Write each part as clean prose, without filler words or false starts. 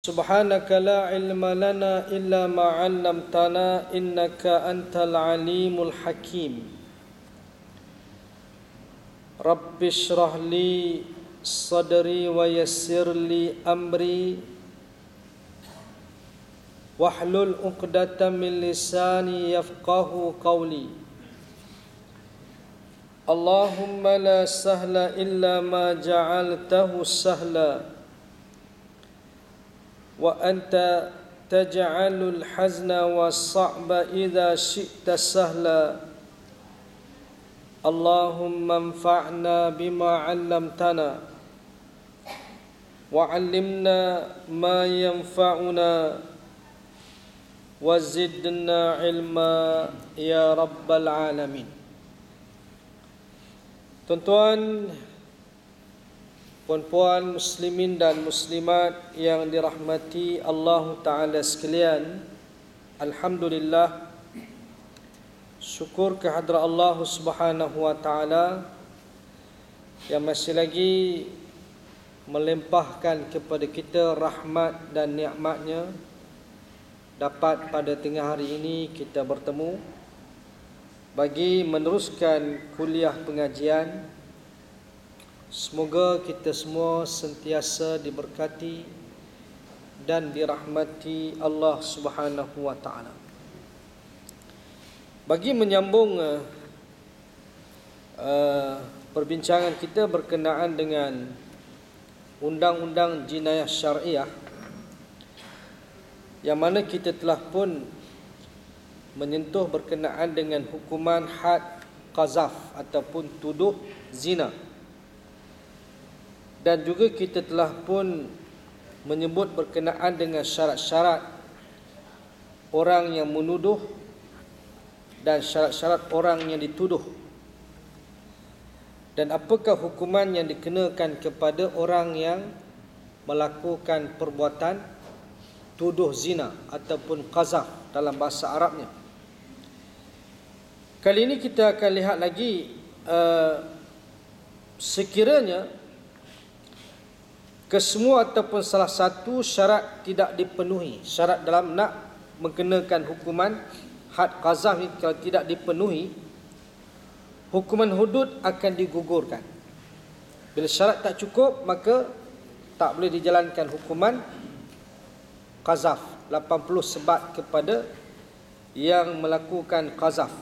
سبحانك لا علم لنا إلا ما علمتنا إنك أنت العليم الحكيم رب اشرح لي صدري ويسر لي أمري واحلل عقدة من لساني يفقه قولي اللهم لا سهل إلا ما جعلته سهلا وأنت تجعل الحزن والصعب إذا شئت سهلا اللهم انفعنا بما علمتنا وعلمنا ما ينفعنا وزدنا علما يا رب العالمين. Tuan-tuan, puan-puan muslimin dan muslimat yang dirahmati Allah Ta'ala sekalian, alhamdulillah, syukur kehadrat Allah Subhanahu Wa Ta'ala yang masih lagi melimpahkan kepada kita rahmat dan nikmatnya dapat pada tengah hari ini kita bertemu bagi meneruskan kuliah pengajian. Semoga kita semua sentiasa diberkati dan dirahmati Allah Subhanahu Wa Ta'ala. Bagi menyambung perbincangan kita berkenaan dengan undang-undang jinayah syariah, yang mana kita telah pun menyentuh berkenaan dengan hukuman had qazaf ataupun tuduh zina. Dan juga kita telah pun menyebut berkenaan dengan syarat-syarat orang yang menuduh dan syarat-syarat orang yang dituduh, dan apakah hukuman yang dikenakan kepada orang yang melakukan perbuatan tuduh zina ataupun qazaf dalam bahasa Arabnya. Kali ini kita akan lihat lagi sekiranya kesemua ataupun salah satu syarat tidak dipenuhi, syarat dalam nak mengenakan hukuman had qazaf ini kalau tidak dipenuhi, hukuman hudud akan digugurkan. Bila syarat tak cukup, maka tak boleh dijalankan hukuman qazaf, 80 sebat kepada yang melakukan qazaf.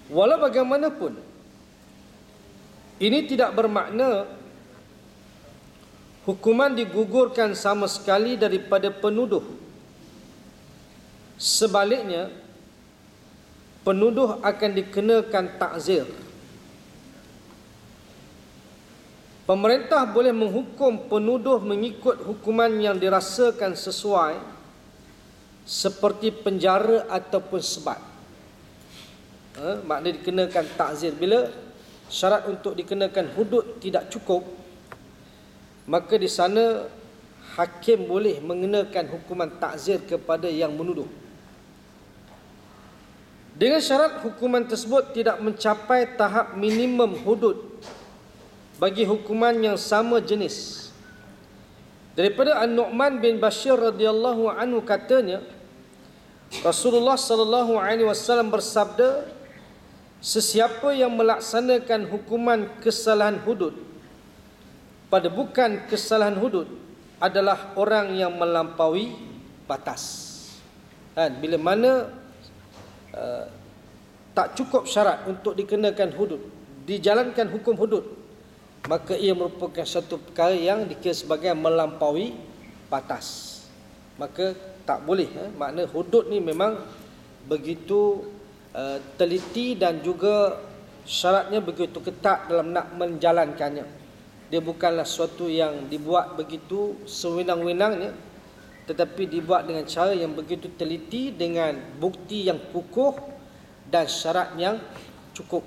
Walau bagaimanapun, ini tidak bermakna hukuman digugurkan sama sekali daripada penuduh. Sebaliknya, penuduh akan dikenakan takzir. Pemerintah boleh menghukum penuduh mengikut hukuman yang dirasakan sesuai, seperti penjara ataupun sebat. Maknanya dikenakan takzir. Bila syarat untuk dikenakan hudud tidak cukup, maka di sana hakim boleh mengenakan hukuman takzir kepada yang menuduh. Dengan syarat hukuman tersebut tidak mencapai tahap minimum hudud bagi hukuman yang sama jenis. Daripada An-Nu'man bin Bashir radhiyallahu anhu katanya, Rasulullah sallallahu alaihi wasallam bersabda, sesiapa yang melaksanakan hukuman kesalahan hudud pada bukan kesalahan hudud adalah orang yang melampaui batas. Bila mana tak cukup syarat untuk dikenakan hudud, dijalankan hukum hudud, maka ia merupakan satu perkara yang dikira sebagai melampaui batas. Maka tak boleh. Makna hudud ni memang begitu teliti dan juga syaratnya begitu ketat dalam nak menjalankannya. Dia bukanlah sesuatu yang dibuat begitu sewenang-wenangnya, tetapi dibuat dengan cara yang begitu teliti, dengan bukti yang kukuh dan syarat yang cukup.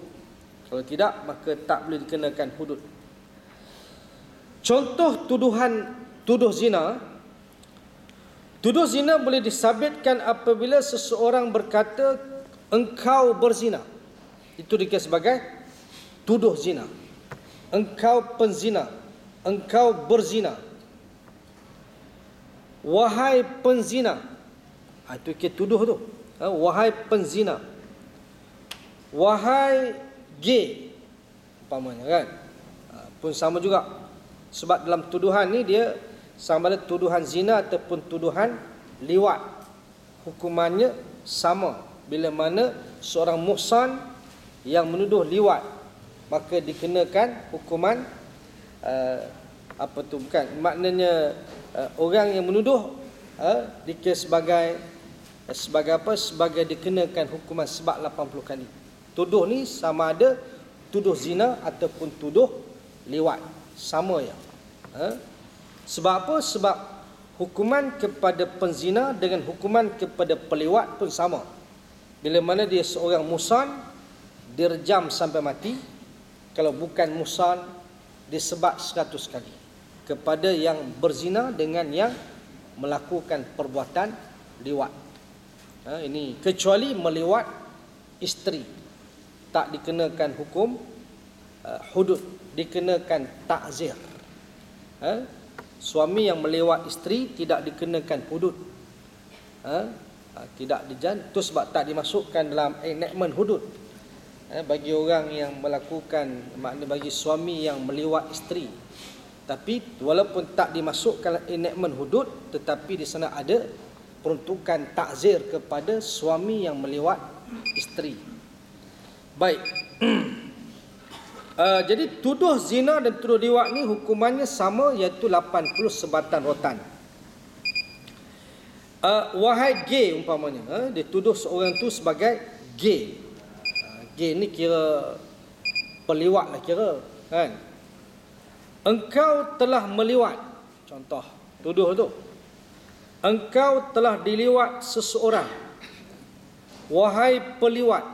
Kalau tidak, maka tak boleh dikenakan hudud. Contoh tuduh zina. Tuduh zina boleh disabitkan apabila seseorang berkata, engkau berzina. Itu dikira sebagai tuduh zina. Engkau penzina, engkau berzina. wahai penzina. Itu kita tuduh tu. Wahai penzina. Wahai gay. Umpamanya kan. Pun sama juga. Sebab dalam tuduhan ni dia sama ada tuduhan zina ataupun tuduhan liwat. Hukumannya sama. Bila mana seorang muhsan yang menuduh liwat, maka dikenakan hukuman apa tu, bukan maknanya orang yang menuduh dikira sebagai apa, sebagai dikenakan hukuman sebab 80 kali. Tuduh ni sama ada tuduh zina ataupun tuduh liwat, sama ya. Sebab apa? Sebab hukuman kepada penzina dengan hukuman kepada peliwat pun sama. Bila mana dia seorang muhsan, direjam sampai mati. Kalau bukan muhsan, disebat 100 kali. Kepada yang berzina dengan yang melakukan perbuatan liwat. Ini kecuali meliwat isteri, tak dikenakan hukum hudud, dikenakan ta'zir. Suami yang melewat isteri tidak dikenakan hudud. Tidak itu sebab tak dimasukkan dalam enactment hudud. Bagi orang yang melakukan, makna bagi suami yang melewat isteri. Tapi walaupun tak dimasukkan enactment hudud, tetapi di sana ada peruntukan takzir kepada suami yang melewat isteri. Baik. Jadi tuduh zina dan tuduh liwat ni hukumannya sama, iaitu 80 sebatan rotan. Wahai gay umpamanya, dia tuduh seorang tu sebagai gay. Gay ni kira peliwat lah kira, kan? Engkau telah meliwat, contoh tuduh tu. Engkau telah diliwat seseorang. Wahai peliwat,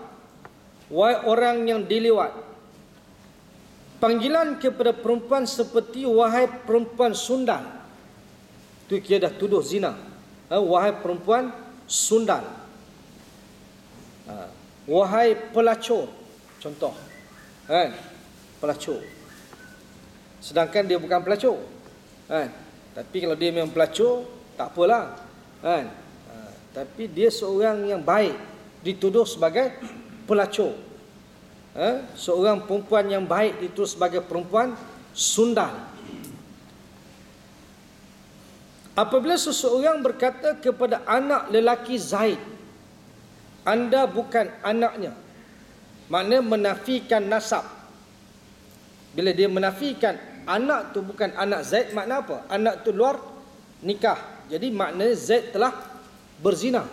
wahai orang yang diliwat. Panggilan kepada perempuan seperti wahai perempuan sundal. Itu kira dah tuduh zina. Wahai perempuan sundal. Wahai pelacur, contoh, kan? Pelacur. Sedangkan dia bukan pelacur, kan? Tapi kalau dia memang pelacur, tak apalah, kan? Tapi dia seorang yang baik, dituduh sebagai pelacur. Seorang perempuan yang baik dituduh sebagai perempuan sundal. Apabila seseorang berkata kepada anak lelaki Zaid, anda bukan anaknya, maknanya menafikan nasab. Bila dia menafikan anak tu bukan anak Zaid, makna apa? Anak tu luar nikah. Jadi maknanya Zaid telah berzina.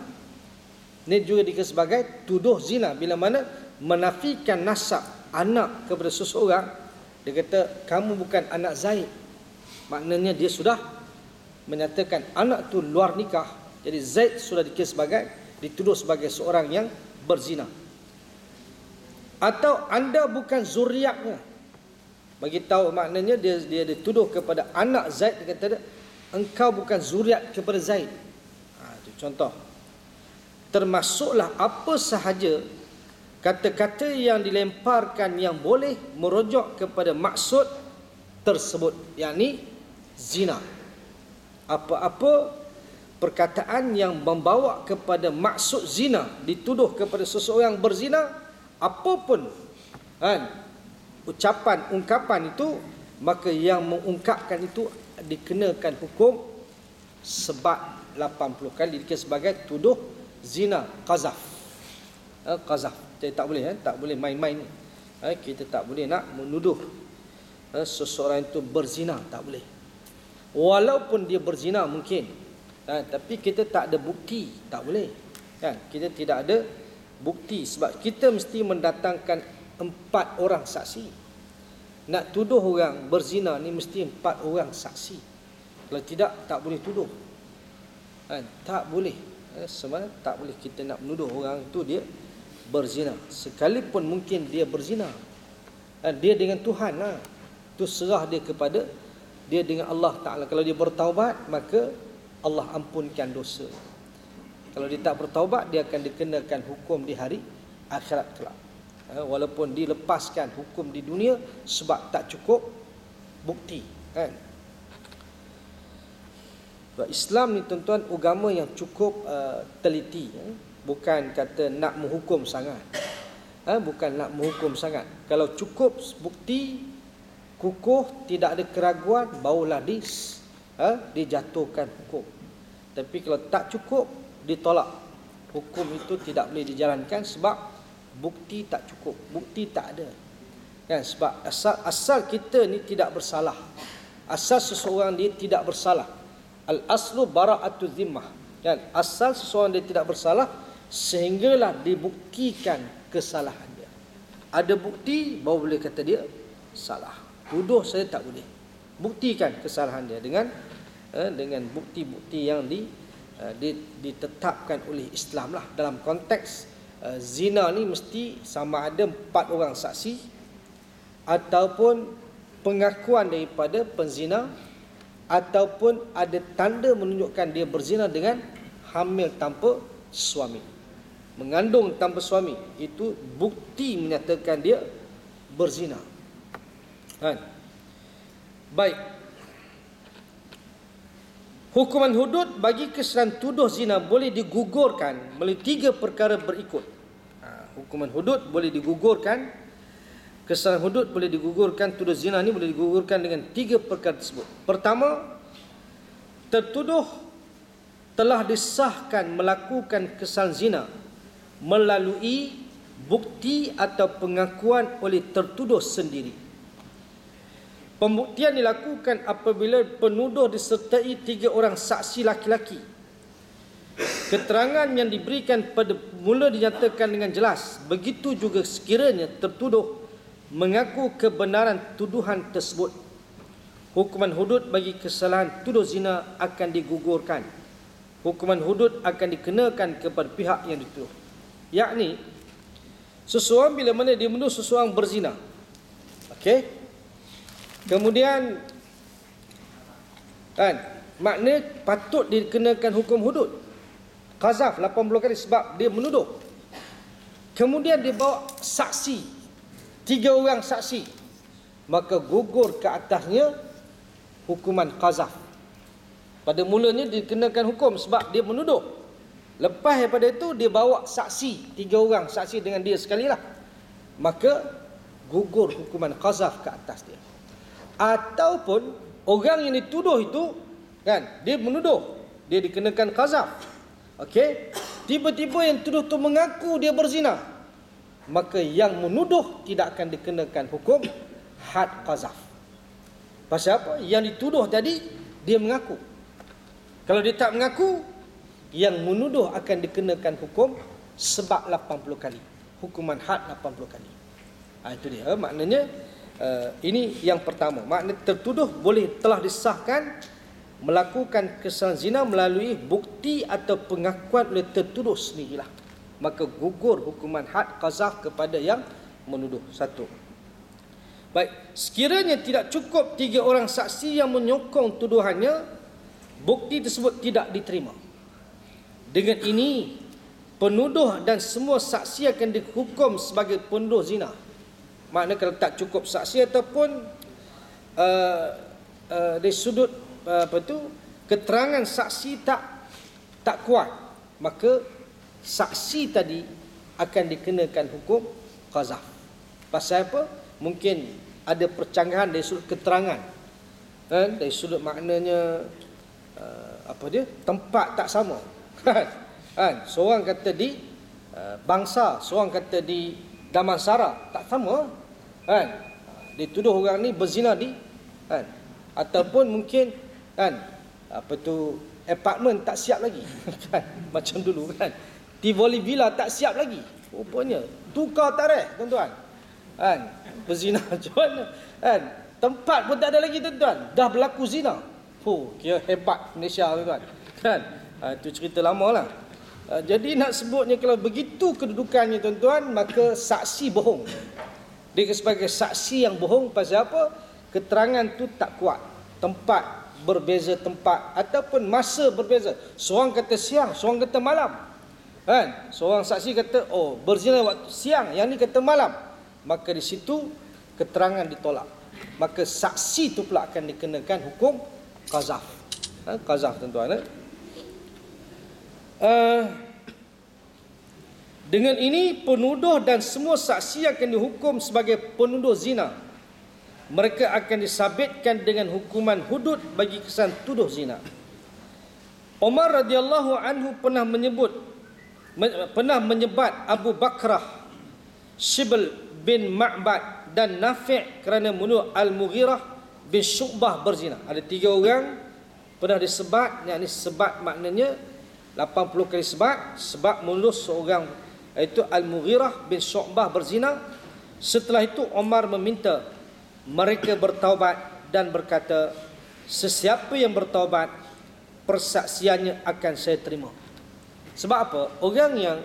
Ini juga dikira sebagai tuduh zina. Bila mana menafikan nasab anak kepada seseorang, dia kata kamu bukan anak Zaid, maknanya dia sudah menyatakan anak tu luar nikah. Jadi Zaid sudah dikira sebagai, dituduh sebagai seorang yang berzina. Atau anda bukan zuriatnya, bagi tahu maknanya dia dituduh kepada anak Zaid. Dia kata engkau bukan zuriat kepada Zaid. Itu contoh. Termasuklah apa sahaja kata-kata yang dilemparkan yang boleh merujuk kepada maksud tersebut, yakni zina. Apa-apa perkataan yang membawa kepada maksud zina, dituduh kepada seseorang berzina, apapun ucapan, ungkapan itu, maka yang mengungkapkan itu dikenakan hukum sebat 80 kali, dikira sebagai tuduh zina, qazaf. Qazaf. Jadi tak boleh, tak boleh main-main. Kita tak boleh nak menuduh seseorang itu berzina, tak boleh. Walaupun dia berzina mungkin, tapi kita tak ada bukti, tak boleh. Kita tidak ada bukti, sebab kita mesti mendatangkan 4 orang saksi. Nak tuduh orang berzina ni mesti 4 orang saksi. Kalau tidak, tak boleh tuduh. Tak boleh. Sebenarnya tak boleh kita nak menuduh orang itu dia berzina, sekalipun mungkin dia berzina. Dia dengan Tuhan lah. Itu serah dia kepada dia dengan Allah Ta'ala. Kalau dia bertaubat, maka Allah ampunkan dosa. Kalau dia tak bertaubat, dia akan dikenakan hukum di hari akhirat kelak. Walaupun dilepaskan hukum di dunia sebab tak cukup bukti, kan? Sebab Islam ni tuan-tuan agama yang cukup teliti, bukan kata nak menghukum sangat. Bukan nak menghukum sangat. Kalau cukup bukti kukuh, tidak ada keraguan, barulah dijatuhkan hukum. Tapi kalau tak cukup, ditolak. Hukum itu tidak boleh dijalankan sebab bukti tak cukup, bukti tak ada. Kan, sebab asal kita ni tidak bersalah. Asal seseorang dia tidak bersalah. Al-aslu bara'atu zimmah. Kan, asal seseorang dia tidak bersalah sehinggalah dibuktikan kesalahan dia. Ada bukti baru boleh kata dia salah. Tuduh saya tak boleh. Buktikan kesalahan dia dengan bukti-bukti yang ditetapkan oleh Islam lah. Dalam konteks zina ni mesti sama ada 4 orang saksi ataupun pengakuan daripada penzina, ataupun ada tanda menunjukkan dia berzina dengan hamil tanpa suami, mengandung tanpa suami. Itu bukti menyatakan dia berzina. Baik. Hukuman hudud bagi kesalahan tuduh zina boleh digugurkan melalui 3 perkara berikut. Hukuman hudud boleh digugurkan, kesalahan hudud boleh digugurkan, tuduh zina ni boleh digugurkan dengan 3 perkara tersebut. Pertama, tertuduh telah disahkan melakukan kesalahan zina melalui bukti atau pengakuan oleh tertuduh sendiri. Pembuktian dilakukan apabila penuduh disertai 3 orang saksi laki-laki. Keterangan yang diberikan pada mula dinyatakan dengan jelas. Begitu juga sekiranya tertuduh mengaku kebenaran tuduhan tersebut. Hukuman hudud bagi kesalahan tuduh zina akan digugurkan. Hukuman hudud akan dikenakan kepada pihak yang dituduh. Yakni, seseorang bila mana dia menuduh seseorang berzina, okey, kemudian makna patut dikenakan hukum hudud qazaf 80 kali sebab dia menuduh. Kemudian dia bawa saksi 3 orang saksi, maka gugur ke atasnya hukuman qazaf. Pada mulanya dikenakan hukum sebab dia menuduh. Lepas daripada itu dia bawa saksi 3 orang saksi dengan dia sekali lah, maka gugur hukuman qazaf ke atas dia. Ataupun orang yang dituduh itu dia menuduh, dia dikenakan qazaf. Okey, tiba-tiba yang tuduh tu mengaku dia berzina, maka yang menuduh tidak akan dikenakan hukum had qazaf. Pasal apa? Yang dituduh tadi dia mengaku. Kalau dia tak mengaku, yang menuduh akan dikenakan hukum sebab 80 kali. Hukuman had 80 kali. Itu dia. Maknanya ini yang pertama. Maknanya tertuduh telah disahkan melakukan kesalahan zina melalui bukti atau pengakuan oleh tertuduh sendirilah. Maka gugur hukuman had qazaf kepada yang menuduh. 1. Baik, sekiranya tidak cukup 3 orang saksi yang menyokong tuduhannya, bukti tersebut tidak diterima. Dengan ini, penuduh dan semua saksi akan dihukum sebagai penuduh zina. Maknanya kalau tak cukup saksi ataupun dari sudut keterangan saksi tak kuat, maka saksi tadi akan dikenakan hukum qazaf. Pasal apa? Mungkin ada percanggahan dari sudut keterangan, dari sudut maknanya tempat tak sama. Seorang kata di Bangsa, seorang kata di Damansara, tak sama. Dituduh orang ni berzina ataupun mungkin apartmen tak siap lagi. Macam dulu Tivoli Villa tak siap lagi. Rupanya tukar tarikh, tuan-tuan. Berzina macam mana? Tempat pun tak ada lagi, tuan-tuan. Dah berlaku zina. Kira hebat Malaysia, tuan-tuan. Itu cerita lama lah. Jadi nak sebutnya kalau begitu kedudukannya, tuan-tuan, maka saksi bohong. Dia sebagai saksi yang bohong. Pasal apa? Keterangan tu tak kuat. Tempat berbeza tempat ataupun masa berbeza. Seorang kata siang, seorang kata malam. Seorang saksi kata berzina waktu siang, yang ni kata malam. Maka di situ keterangan ditolak. Maka saksi itu pula akan dikenakan hukum qazaf. Qazaf tuan-tuan. Dengan ini penuduh dan semua saksi akan dihukum sebagai penuduh zina. Mereka akan disabitkan dengan hukuman hudud bagi kesan tuduh zina. Umar radhiyallahu anhu pernah menyebat Abu Bakrah, Shibl bin Ma'bad dan Nafi' kerana menuduh Al-Mughirah bin Syu'bah berzina. Ada 3 orang pernah disebat, yakni sebat maknanya 80 kali sebab menuduh seorang, iaitu Al-Mughirah bin Syu'bah berzina. Setelah itu Umar meminta mereka bertaubat dan berkata, sesiapa yang bertaubat, persaksiannya akan saya terima. Sebab apa? Orang yang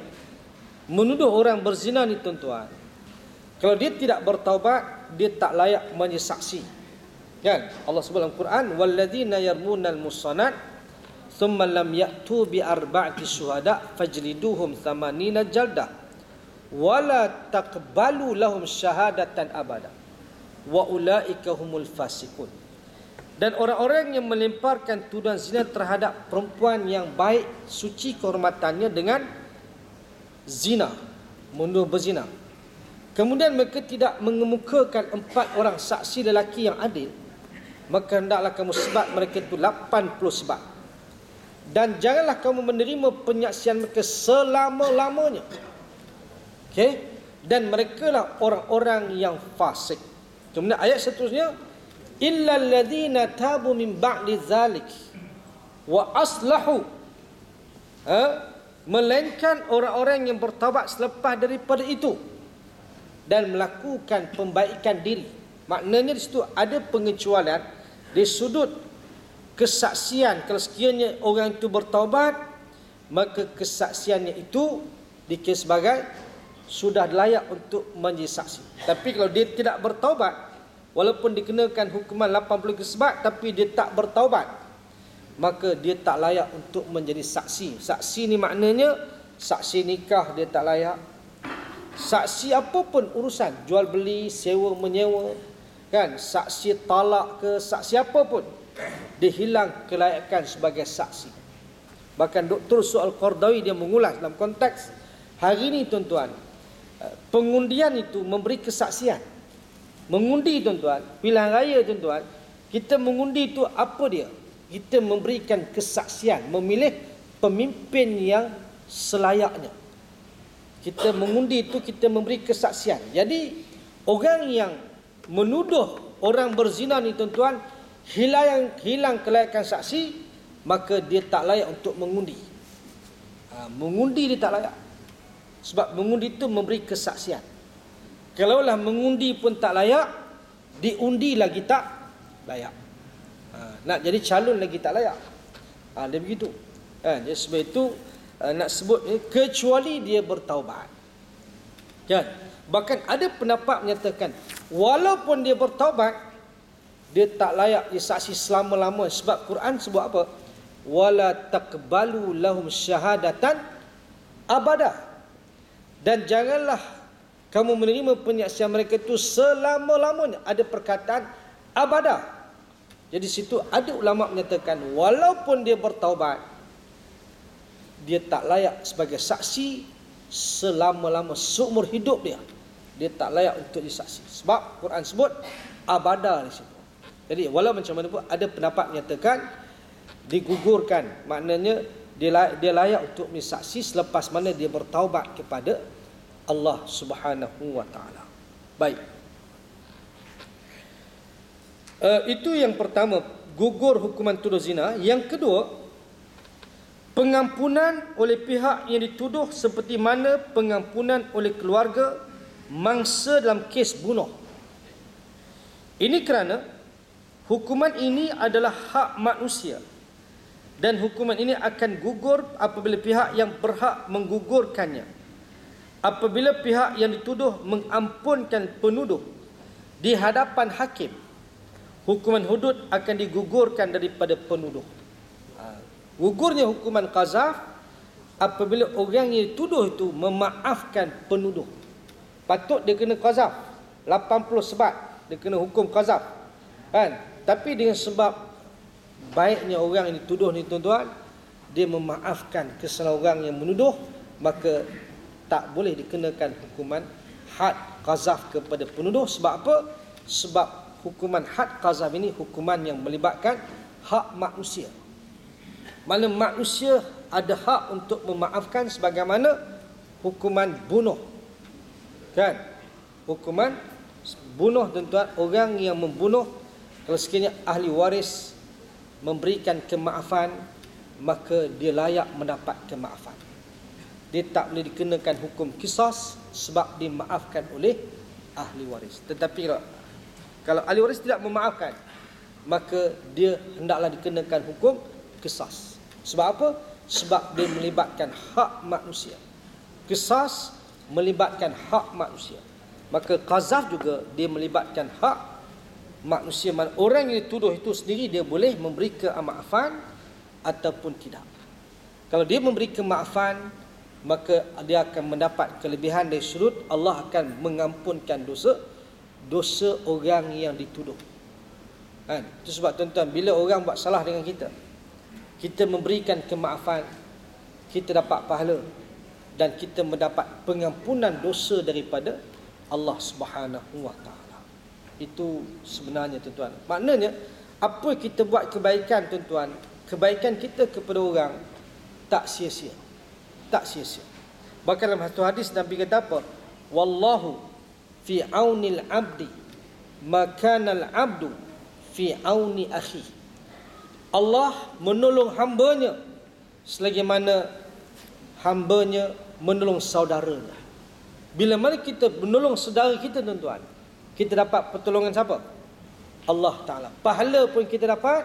menuduh orang berzina ni tuan-tuan, kalau dia tidak bertaubat, dia tak layak menjadi saksi. Kan? Allah sebut dalam Quran, walladzina yarmunal musanat thumma lam ya'tu bi arba'ati syuhada fajliduhum 80 jaldah wala taqbalu lahum syahadatan abada wa ulaika humul fasiqun. Dan orang-orang yang melemparkan tuduhan zina terhadap perempuan yang baik, suci kehormatannya dengan zina, menuduh berzina, kemudian mereka tidak mengemukakan 4 orang saksi lelaki yang adil, maka hendaklah kamu sebat mereka itu 80 sebat. Dan janganlah kamu menerima penyaksian mereka selama-lamanya. Okey? Dan merekalah orang-orang yang fasik. Kemudian ayat seterusnya, illal ladzina tabu min ba'di dzalik wa aslahu, melainkan orang-orang yang bertaubat selepas daripada itu dan melakukan pembaikan diri. Maknanya di situ ada pengecualian di sudut kesaksian. Kalau sekiranya orang itu bertaubat, maka kesaksiannya itu dikira sebagai sudah layak untuk menjadi saksi. Tapi kalau dia tidak bertaubat, walaupun dikenakan hukuman 80 kesebat, tapi dia tak bertaubat, maka dia tak layak untuk menjadi saksi. Saksi ni maknanya saksi nikah dia tak layak. Saksi apapun urusan, jual beli, sewa menyewa, kan, saksi talak ke, saksi apapun, dia hilang kelayakan sebagai saksi. Bahkan Dr. Su'al Qardawi dia mengulas dalam konteks hari ini tuan-tuan, pengundian itu memberi kesaksian. Mengundi tuan-tuan, pilihan raya tuan-tuan, kita mengundi itu apa dia? Kita memberikan kesaksian, memilih pemimpin yang selayaknya. Kita mengundi itu, kita memberi kesaksian. Jadi orang yang menuduh orang berzina ni tuan-tuan hilang kelayakan saksi, maka dia tak layak untuk mengundi. Mengundi dia tak layak. Sebab mengundi itu memberi kesaksian. Kalaulah mengundi pun tak layak, diundi lagi tak layak. Nak jadi calon lagi tak layak. Dia begitu. Jadi sebab itu nak sebut kecuali dia bertaubat. Kan? Bahkan ada pendapat menyatakan walaupun dia bertaubat, dia tak layak disaksi selama-lama. Sebab Quran sebut apa? Wala taqbalu lahum syahadatan abada. Dan janganlah kamu menerima penyaksian mereka itu selama-lamanya. Ada perkataan abada. Jadi situ ada ulama menyatakan walaupun dia bertaubat, dia tak layak sebagai saksi selama-lama, seumur hidup dia. Dia tak layak untuk disaksi. Sebab Quran sebut abada di situ. Jadi walau macam mana pun ada pendapat menyatakan digugurkan. Maknanya dia layak untuk disaksi selepas mana dia bertaubat kepada Allah Subhanahu wa taala. Baik. Itu yang pertama, gugur hukuman tuduh zina. Yang kedua, pengampunan oleh pihak yang dituduh seperti mana pengampunan oleh keluarga mangsa dalam kes bunuh. Ini kerana hukuman ini adalah hak manusia dan hukuman ini akan gugur apabila pihak yang berhak menggugurkannya. Apabila pihak yang dituduh mengampunkan penuduh di hadapan hakim, hukuman hudud akan digugurkan daripada penuduh. Gugurnya hukuman qazaf apabila orang yang dituduh itu memaafkan penuduh. Patut dia kena qazaf 80 sebat, dia kena hukum qazaf, kan? Tapi dengan sebab baiknya orang yang dituduh ni tuan-tuan, dia memaafkan kesalahan orang yang menuduh, maka tak boleh dikenakan hukuman had qazaf kepada penuduh. Sebab apa? Sebab hukuman had qazaf ini hukuman yang melibatkan hak manusia. Mana manusia ada hak untuk memaafkan, sebagaimana hukuman bunuh. Kan? Hukuman bunuh tuan-tuan, orang yang membunuh, kalau sekiranya ahli waris memberikan kemaafan, maka dia layak mendapat kemaafan. Dia tak boleh dikenakan hukum qisas sebab dimaafkan oleh ahli waris. Tetapi kalau ahli waris tidak memaafkan, maka dia hendaklah dikenakan hukum qisas. Sebab apa? Sebab dia melibatkan hak manusia. Qisas melibatkan hak manusia. Maka qazaf juga dia melibatkan hak manusia. Orang yang dituduh itu sendiri dia boleh memberi kemaafan ataupun tidak. Kalau dia memberi kemaafan, maka dia akan mendapat kelebihan dari sudut Allah akan mengampunkan dosa orang yang dituduh. Kan? Itu sebab tuan-tuan, bila orang buat salah dengan kita, kita memberikan kemaafan, kita dapat pahala dan kita mendapat pengampunan dosa daripada Allah Subhanahu wa taala. Itu sebenarnya tuan-tuan. Maknanya apa kita buat kebaikan tuan-tuan, kebaikan kita kepada orang tak sia-sia. Tak sia-sia. Bahkan dalam satu hadis Nabi kata apa? Wallahu fi aunil abdi ma kana al abdu fi auni akhi. Allah menolong hambanya selagi mana hambanya menolong saudaranya. Bila mana kita menolong saudara kita tuan-tuan, kita dapat pertolongan siapa? Allah Ta'ala. Pahala pun kita dapat,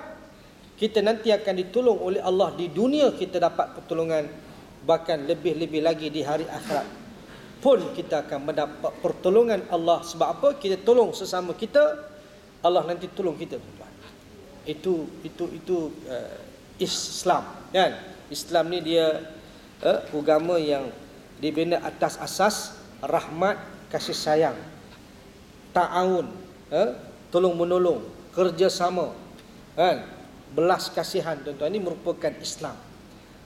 kita nanti akan ditolong oleh Allah di dunia, kita dapat pertolongan, bahkan lebih-lebih lagi di hari akhirat pun kita akan mendapat pertolongan Allah. Sebab apa? Kita tolong sesama kita, Allah nanti tolong kita tuan-tuan. Itu Islam, kan? Islam ni dia agama yang dibina atas asas rahmat, kasih sayang, ta'awun, tolong menolong, kerjasama, kan? Belas kasihan tuan-tuan. Ini merupakan Islam.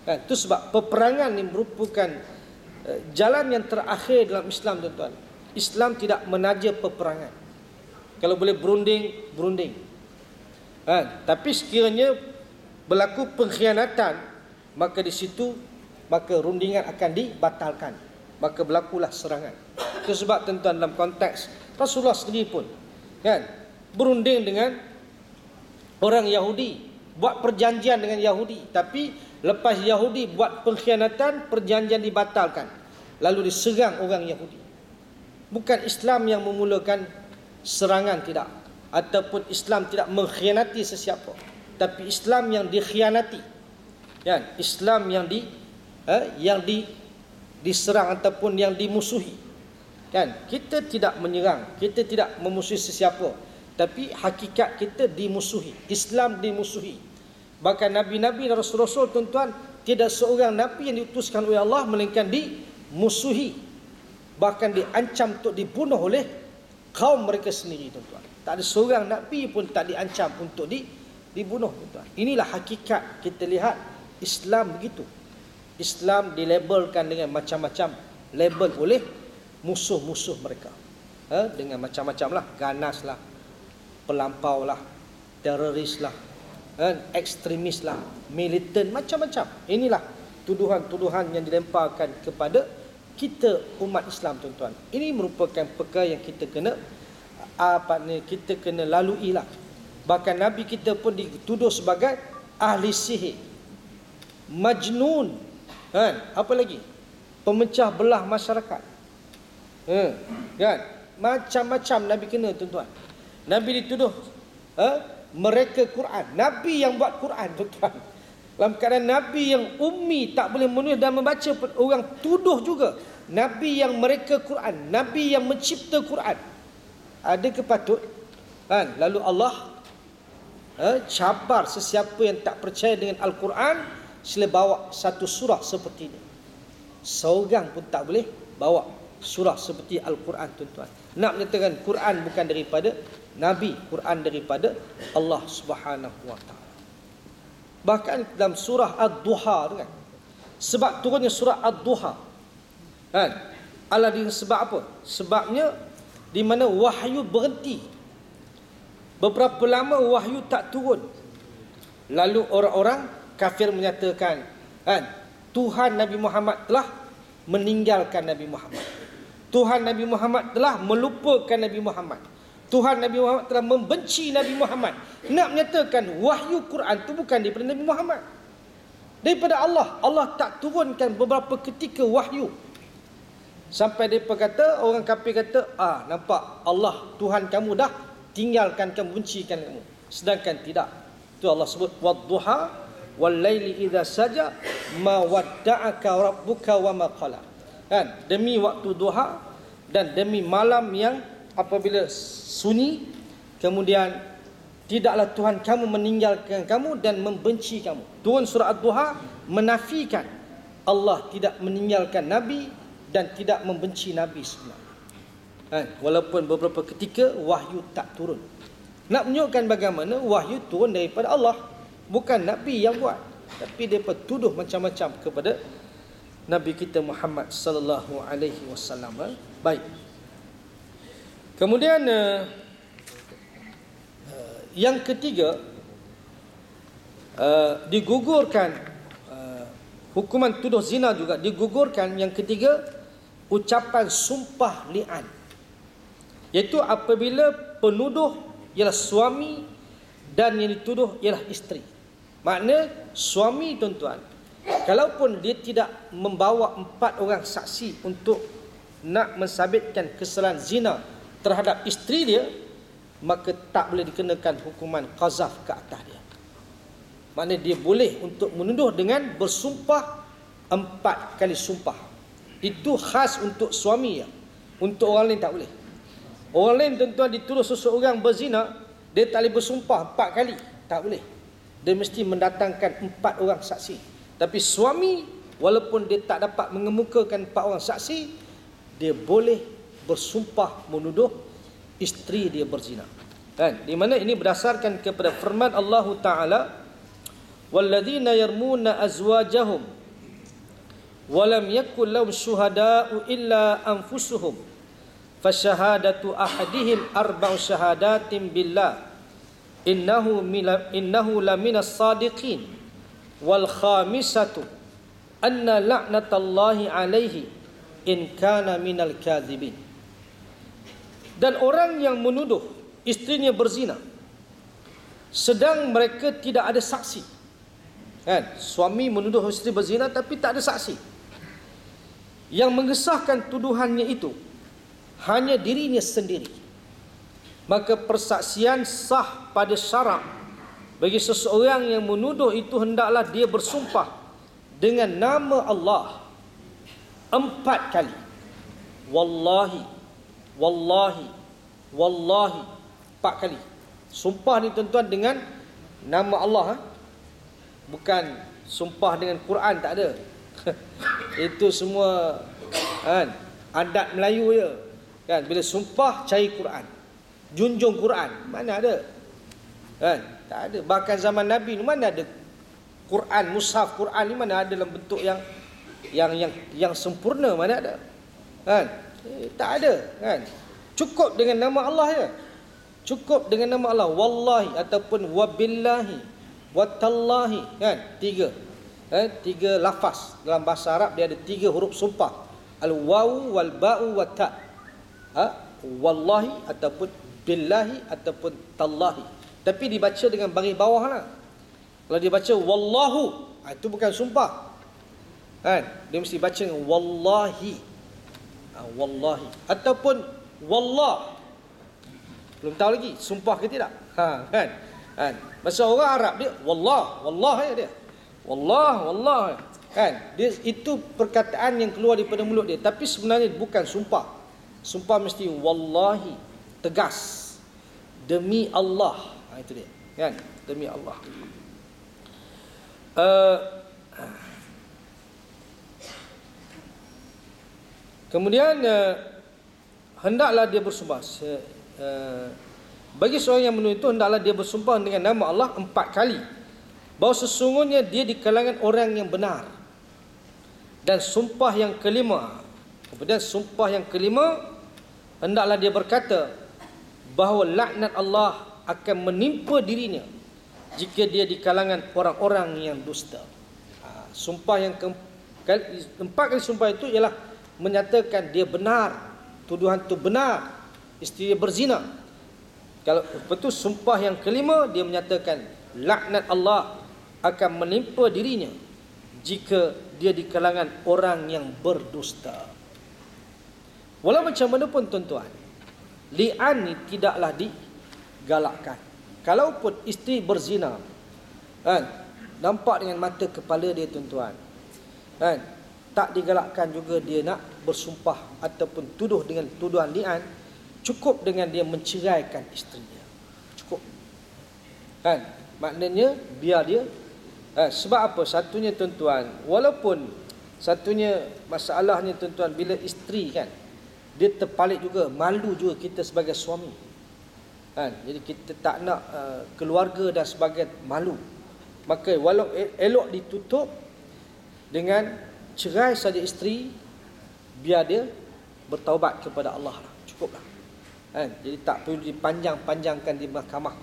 Kan? Itu sebab peperangan ini merupakan jalan yang terakhir dalam Islam tuan-tuan. Islam tidak menaja peperangan. Kalau boleh berunding. Kan? Tapi sekiranya berlaku pengkhianatan, maka di situ rundingan akan dibatalkan. Maka berlakulah serangan. Itu sebab tuan-tuan dalam konteks Rasulullah sendiri pun, kan, berunding dengan orang Yahudi, buat perjanjian dengan Yahudi, tapi lepas Yahudi buat pengkhianatan, perjanjian dibatalkan, lalu diserang orang Yahudi. Bukan Islam yang memulakan serangan, tidak, ataupun Islam tidak mengkhianati sesiapa, tapi Islam yang dikhianati, kan? Islam yang diserang ataupun yang dimusuhi, kan? Kita tidak menyerang, kita tidak memusuhi sesiapa, tapi hakikat kita dimusuhi. Islam dimusuhi. Bahkan nabi-nabi dan rasul-rasul tuan-tuan, tidak seorang nabi yang diutuskan oleh Allah melainkan dimusuhi, bahkan diancam untuk dibunuh oleh kaum mereka sendiri tuan-tuan. Tak ada seorang nabi pun tak diancam untuk dibunuh tuan-tuan. Inilah hakikat. Kita lihat Islam begitu. Islam dilabelkan dengan macam-macam label oleh musuh-musuh mereka, dengan macam-macam lah, ganas lah, pelampau lah, teroris lah, ekstremis lah, militan, macam-macam. Inilah tuduhan-tuduhan yang dilemparkan kepada kita umat Islam tuan-tuan. Ini merupakan perkara yang kita kena lalui lah. Bahkan Nabi kita pun dituduh sebagai ahli sihir, majnun, kan? Apa lagi? Pemecah belah masyarakat, kan? Macam-macam Nabi kena tuan-tuan. Nabi dituduh mereka Quran. Nabi yang buat Quran tuan-tuan. Dalam keadaan Nabi yang ummi, tak boleh menulis dan membaca pun, orang tuduh juga Nabi yang mereka Quran, Nabi yang mencipta Quran. Ada kepatut, kan? Lalu Allah cabar sesiapa yang tak percaya dengan Al-Quran, sila bawa satu surah seperti ini. Seorang pun tak boleh bawa surah seperti Al-Quran tuan-tuan. Nak menyatakan Quran bukan daripada Nabi, Quran daripada Allah Subhanahu wa taala. Bahkan dalam surah Ad-Duha tu kan, sebab turunnya surah Ad-Duha kan, sebab apa? Sebabnya di mana wahyu berhenti. Beberapa lama wahyu tak turun. Lalu orang-orang kafir menyatakan kan, Tuhan Nabi Muhammad telah meninggalkan Nabi Muhammad. Tuhan Nabi Muhammad telah melupakan Nabi Muhammad. Tuhan Nabi Muhammad telah membenci Nabi Muhammad. Nak menyatakan wahyu Quran itu bukan daripada Nabi Muhammad, daripada Allah. Allah tak turunkan beberapa ketika wahyu. Sampai mereka kata, orang kafir kata, nampak Allah Tuhan kamu dah tinggalkan kamu, bencikan kamu. Sedangkan tidak. Itu Allah sebut wadduha wal laili idza saja ma wadda'aka rabbuka wa ma qala. Kan? Demi waktu duha dan demi malam yang apabila sunyi, kemudian tidaklah Tuhan kamu meninggalkan kamu dan membenci kamu. Turun surah Ad-Duha menafikan Allah tidak meninggalkan Nabi dan tidak membenci Nabi sebenarnya. Walaupun beberapa ketika wahyu tak turun. Nak menunjukkan bagaimana wahyu turun daripada Allah, bukan Nabi yang buat, tapi mereka tuduh macam-macam kepada Nabi kita Muhammad sallallahu alaihi wasallam. Baik. Kemudian yang ketiga, digugurkan hukuman tuduh zina juga digugurkan. Yang ketiga, ucapan sumpah li'an, iaitu apabila penuduh ialah suami dan yang dituduh ialah isteri. Makna suami, tuan-tuan, kalaupun dia tidak membawa 4 orang saksi untuk nak mensabitkan kesalahan zina terhadap isteri dia, maka tak boleh dikenakan hukuman qazaf ke atas dia. Makna dia boleh untuk menuduh dengan bersumpah 4 kali sumpah. Itu khas untuk suami ya. Untuk orang lain tak boleh. Orang lain, tuan-tuan, dituduh seseorang berzina, dia tak boleh bersumpah 4 kali. Tak boleh. Dia mesti mendatangkan 4 orang saksi. Tapi suami, walaupun dia tak dapat mengemukakan 4 orang saksi, dia boleh bersumpah menuduh isteri dia berzina. Kan? Di mana ini berdasarkan kepada firman Allah Ta'ala, walladzina yarmuna azwajahum walam yakul lahum syuhada'u illa anfusuhum fasyahadatu ahadihim arba'u syahadatin billah innahu laminas sadiqin wal khamisatu anna la'natallahi alaihi in kana minal kadhibin. Dan orang yang menuduh isterinya berzina sedang mereka tidak ada saksi, kan? Suami menuduh isteri berzina tapi tak ada saksi. Yang mengesahkan tuduhannya itu hanya dirinya sendiri, maka persaksian sah pada syarak bagi seseorang yang menuduh itu hendaklah dia bersumpah dengan nama Allah 4 kali. Wallahi, wallahi, wallahi, 4 kali. Sumpah ni, tuan-tuan, dengan nama Allah. Bukan sumpah dengan Quran, tak ada. Itu semua kan, adat Melayu je kan. Bila sumpah cari Quran, junjung Quran, mana ada kan? Tak ada. Bahkan zaman Nabi ni mana ada Quran, mushaf Quran ni mana ada dalam bentuk yang sempurna, mana ada kan? Tak ada kan. Cukup dengan nama Allah je. Cukup dengan nama Allah, wallahi ataupun wabillahi watallahi, kan? 3 lafaz dalam bahasa Arab, dia ada 3 huruf sumpah, al-wawu wal ba'u wat ta. Wallahi ataupun billahi ataupun tallahi, tapi dibaca dengan baris bawah lah. Kalau dia baca wallahu, itu bukan sumpah kan, dia mesti baca dengan wallahi, wallahi ataupun wallah. Belum tahu lagi sumpah ke tidak, kan? Bahasa orang Arab dia wallah, wallah dia. Wallah, wallah, kan? Dia itu perkataan yang keluar daripada mulut dia, tapi sebenarnya bukan sumpah. Sumpah mesti wallahi, tegas, demi Allah. Itu dia, kan? Demi Allah. Kemudian hendaklah dia bersumpah. Bagi seorang yang menuduh itu, hendaklah dia bersumpah dengan nama Allah 4 kali. bahawa sesungguhnya dia di kalangan orang yang benar. Dan sumpah yang kelima, kemudian sumpah yang kelima, hendaklah dia berkata bahawa laknat Allah akan menimpa dirinya jika dia di kalangan orang-orang yang dusta. Sumpah yang empat kali sumpah itu ialah menyatakan dia benar, tuduhan itu benar, isteri dia berzina. Kalau betul sumpah yang kelima, dia menyatakan laknat Allah akan menimpa dirinya jika dia di kalangan orang yang berdusta. Walau macam mana pun tuan-tuan, li'an ni tidaklah digalakkan. Kalaupun isteri berzina, kan, nampak dengan mata kepala dia tuan-tuan, kan, tak digalakkan juga dia nak bersumpah ataupun tuduh dengan tuduhan li'an. Cukup dengan dia menceraikan isteri dia, cukup, kan. Maknanya biar dia, sebab apa? Satunya tuan-tuan, walaupun satunya masalahnya tuan-tuan, bila isteri kan, dia terpalit juga, malu juga kita sebagai suami, kan. Jadi kita tak nak keluarga dan sebagainya malu. Maka walau elok ditutup dengan cerai saja isteri, biar dia bertaubat kepada Allah lah, cukuplah, kan. Jadi tak perlu dipanjang-panjangkan di mahkamah.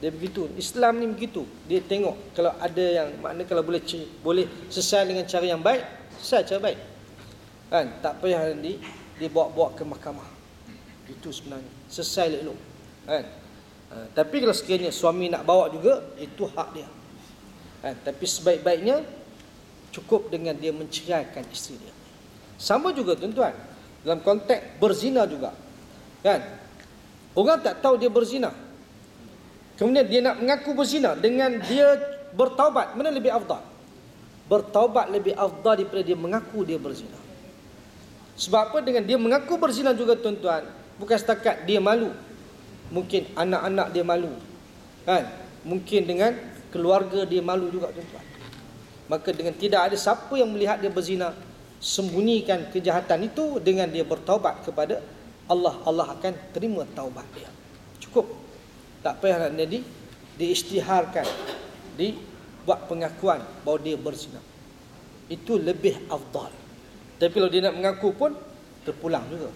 Dia begitu, Islam ni begitu. Dia tengok kalau ada yang makna kalau boleh selesai dengan cara yang baik, selesai cara baik, kan. Tak payah dibawa-bawa ke mahkamah. Itu sebenarnya selesai elok, kan. Tapi kalau sekiranya suami nak bawa juga, itu hak dia, kan. Tapi sebaik-baiknya cukup dengan dia menceraikan isteri dia. Sama juga tuan-tuan dalam konteks berzina juga, kan. Orang tak tahu dia berzina, kemudian dia nak mengaku berzina dengan dia bertaubat, mana lebih afdal? Bertaubat lebih afdal daripada dia mengaku dia berzina. Sebab apa? Dengan dia mengaku berzina juga tuan-tuan, bukan setakat dia malu, mungkin anak-anak dia malu, kan. Mungkin dengan keluarga dia malu juga tuan-tuan. Maka dengan tidak ada siapa yang melihat dia berzina, sembunyikan kejahatan itu dengan dia bertaubat kepada Allah, Allah akan terima taubat dia. Cukup. Tak payah nak diisytiharkan, dibuat pengakuan bahawa dia berzina. Itu lebih afdal. Tapi kalau dia nak mengaku pun terpulang juga.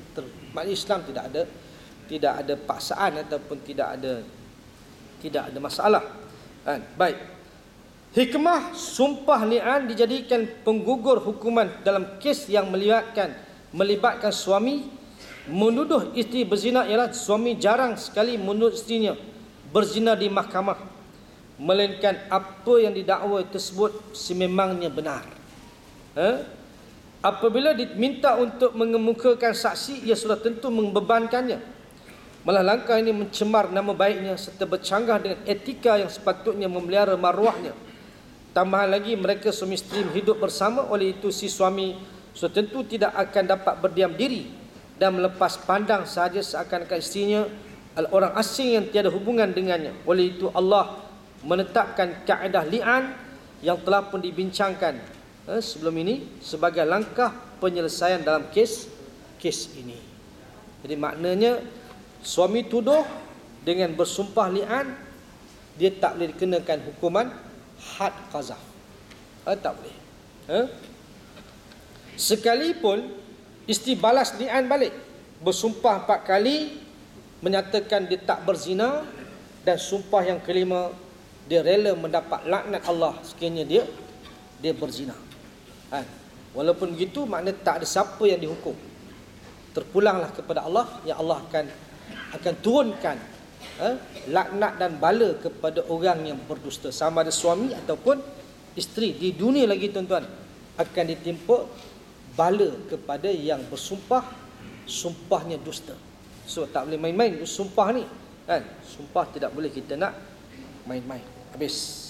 Maknanya Islam tidak ada paksaan ataupun tidak ada masalah, kan? Baik. Hikmah sumpah li'an dijadikan penggugur hukuman dalam kes yang melibatkan suami menuduh isteri berzina ialah suami jarang sekali menuduh isterinya berzina di mahkamah, melainkan apa yang didakwa tersebut sememangnya benar. Apabila diminta untuk mengemukakan saksi, ia sudah tentu membebankannya. Malah langkah ini mencemar nama baiknya serta bercanggah dengan etika yang sepatutnya memelihara maruahnya. Tambahan lagi, mereka suami isteri hidup bersama, oleh itu si suami sudah tentu tidak akan dapat berdiam diri dan melepas pandang sahaja seakan-akan isterinya adalah orang asing yang tiada hubungan dengannya. Oleh itu Allah menetapkan kaedah li'an yang telah pun dibincangkan sebelum ini sebagai langkah penyelesaian dalam kes ini. Jadi maknanya suami tuduh dengan bersumpah li'an, dia tak boleh dikenakan hukuman had qazaf. Tak boleh. Sekalipun isteri balas li'an balik, bersumpah 4 kali menyatakan dia tak berzina, dan sumpah yang kelima dia rela mendapat laknat Allah sekiranya dia berzina, kan? Walaupun begitu, makna tak ada siapa yang dihukum. Terpulanglah kepada Allah, yang Allah akan turunkan laknat dan bala kepada orang yang berdusta, sama ada suami ataupun isteri. Di dunia lagi tuan-tuan akan ditimpa bala kepada yang bersumpah, sumpahnya dusta. So tak boleh main-main sumpah ni, kan? Sumpah tidak boleh kita nak main-main. Habis.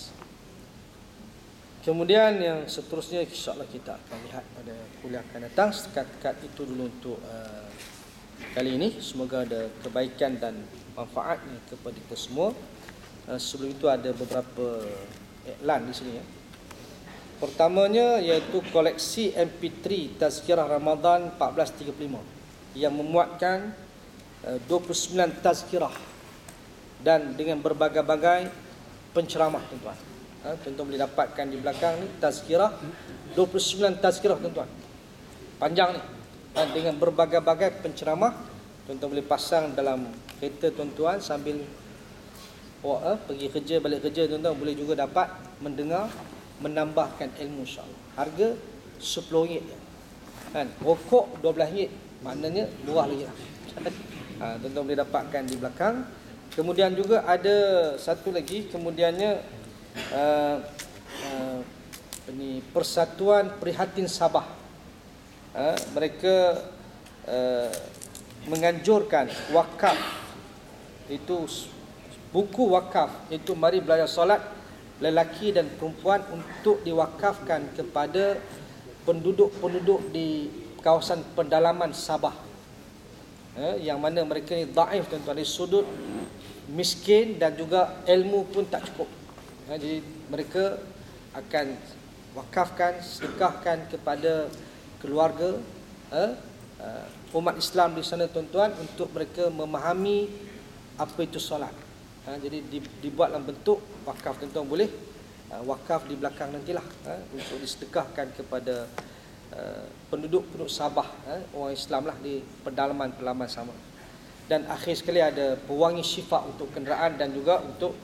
Kemudian yang seterusnya insya-Allah kita akan lihat pada kuliah akan datang. Sekat itu dulu untuk kali ini. Semoga ada kebaikan dan manfaatnya kepada kita semua. Sebelum itu ada beberapa iklan di sini, ya. Pertamanya iaitu koleksi MP3 Tazkirah Ramadan 1435 yang memuatkan 29 tazkirah dan dengan berbagai-bagai penceramah tuan-tuan. Tuan-tuan boleh dapatkan di belakang ni tazkirah, 29 tazkirah tuan-tuan. Panjang ni. Dengan berbagai-bagai penceramah. Tuan-tuan boleh pasang dalam kereta tuan-tuan sambil pergi kerja, balik kerja, tuan-tuan boleh juga dapat mendengar, menambahkan ilmu, insya-Allah. Harga RM10 kan. Rokok RM12, maknanya murah lagi lah. Tuan-tuan boleh dapatkan di belakang. Kemudian juga ada satu lagi, kemudiannya Persatuan Prihatin Sabah. Mereka menganjurkan wakaf, itu buku wakaf, itu mari belajar solat lelaki dan perempuan untuk diwakafkan kepada penduduk-penduduk di kawasan pedalaman Sabah, yang mana mereka ni dhaif tuan-tuan, dari sudut miskin dan juga ilmu pun tak cukup. Jadi mereka akan wakafkan, sedekahkan kepada keluarga umat Islam di sana tuan-tuan, untuk mereka memahami apa itu solat. Jadi dibuat dalam bentuk wakaf. Tuan-tuan boleh wakaf di belakang nantilah, untuk disedekahkan kepada penduduk-penduduk Sabah, orang Islam lah di pedalaman-pedalaman Sabah. Dan akhir sekali ada pewangi syifa untuk kenderaan dan juga untuk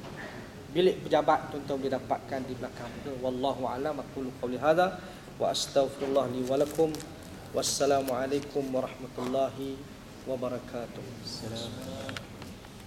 bilik pejabat, tuan-tuan boleh dapatkan di belakang. Wallahu a'lam. Aqulu qawli hadza wa astaghfirullah li wa lakum. Wassalamualaikum warahmatullahi wabarakatuh.